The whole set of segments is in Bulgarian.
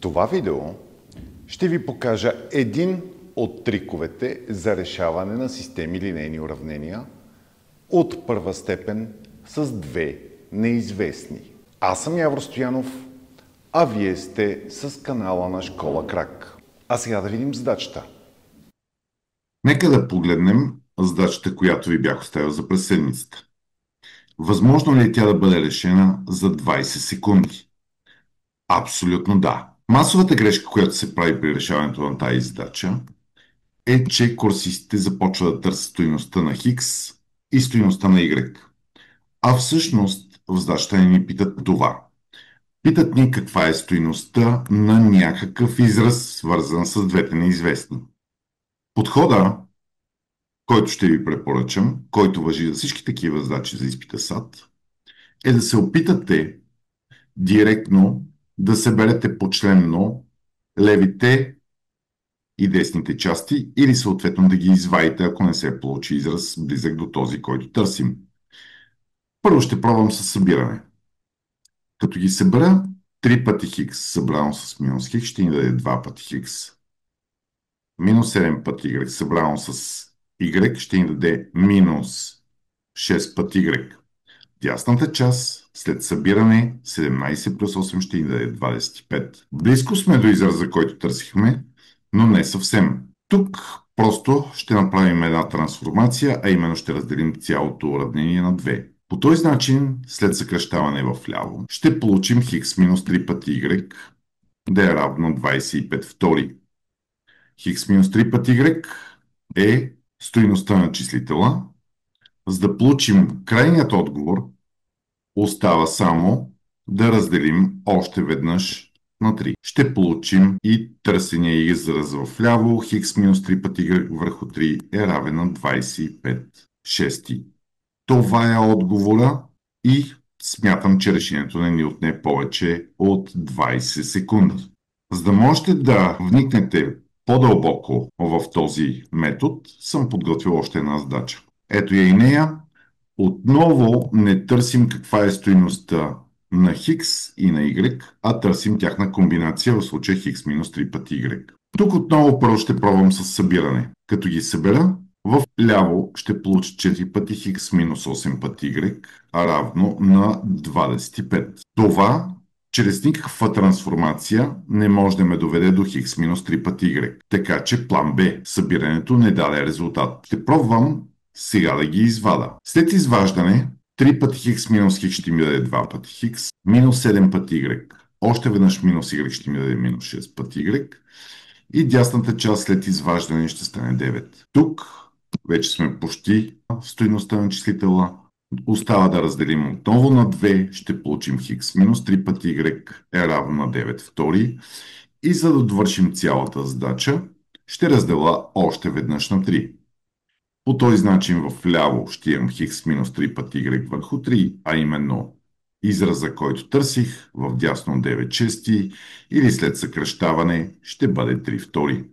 това видео ще ви покажа един от триковете за решаване на системи линейни уравнения от първа степен с две неизвестни. Аз съм Явор Стоянов, а вие сте с канала на Школа Крак. А сега да видим задачата. Нека да погледнем задачата, която ви бях оставил за през седмицата. Възможно ли е тя да бъде решена за 20 секунди? Абсолютно да. Масовата грешка, която се прави при решаването на тази задача, е, че курсистите започват да търсят стойността на Хикс и стойността на Y. А всъщност в задачата ни питат това. Питат ни каква е стойността на някакъв израз, свързан с двете неизвестни. Подхода, който ще ви препоръчам, който важи за всички такива задачи за изпита САТ, е да се опитате директно да съберете почленно левите и десните части или съответно да ги извадите, ако не се получи израз близък до този, който търсим. Първо ще пробвам с събиране. Като ги събера 3 пъти хикс, събрано с минус хикс, ще ни даде 2 пъти хикс. Минус 7 пъти y, събрано с y, ще ни даде минус 6 пъти y. Дясната част, след събиране, 17 плюс 8 ще ни даде 25. Близко сме до израза, който търсихме, но не съвсем. Тук просто ще направим една трансформация, а именно ще разделим цялото уравнение на 2. По този начин, след съкръщаване в ляво, ще получим хикс минус 3 пъти y, да е равно 25 втори. Хикс минус 3 пъти y е стойността на числителя. За да получим крайният отговор, остава само да разделим още веднъж на 3. Ще получим и търсения израз в ляво. Хикс минус 3 пъти y върху 3 е равен на 25 шести. Това е отговора и смятам, че решението не ни отне повече от 20 секунди. За да можете да вникнете по-дълбоко в този метод, съм подготвил още една задача. Ето я и нея. Отново не търсим каква е стойността на хикс и на y, а търсим тяхна комбинация, в случая хикс минус 3 пъти y. Тук отново първо ще пробвам с събиране. Като ги събера, в ляво ще получа 4 пъти хикс минус 8 пъти y, а равно на 25. Това чрез никаква трансформация не може да ме доведе до хикс минус 3 пъти y. Така че план Б, събирането не даде резултат. Ще пробвам сега да ги извада. След изваждане, 3 пъти хикс минус хикс ще ми даде 2 пъти хикс, минус 7 пъти y. Още веднъж минус y ще ми даде минус 6 пъти y. И дясната част след изваждане ще стане 9. Тук вече сме почти в стойността на числителя. Остава да разделим отново на 2, ще получим хикс минус 3 пъти y е равно на 9 втори. И за да довършим цялата задача, ще разделя още веднъж на 3. По този начин в ляво ще имам хикс минус 3 пъти y върху 3, а именно израза, който търсих, в дясно 9 чести или след съкръщаване ще бъде 3 втори.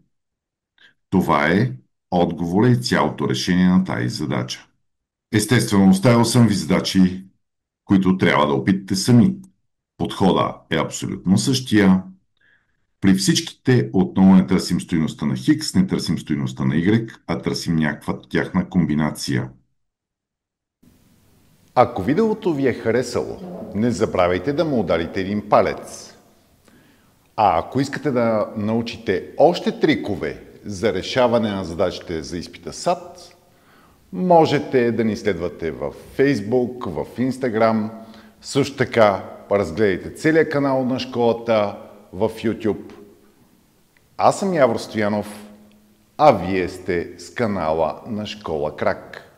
Това е отговора и цялото решение на тази задача. Естествено, оставил съм ви задачи, които трябва да опитате сами. Подхода е абсолютно същия. При всичките отново не търсим стойността на хикс, не търсим стойността на y, а търсим някаква тяхна комбинация. Ако видеото ви е харесало, не забравяйте да му ударите един палец. А ако искате да научите още трикове за решаване на задачите за изпита САТ, можете да ни следвате в Facebook, в Instagram. Също така разгледайте целият канал на школата в YouTube. Аз съм Явор Стоянов, а вие сте с канала на Школа Крак.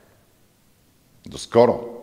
До скоро!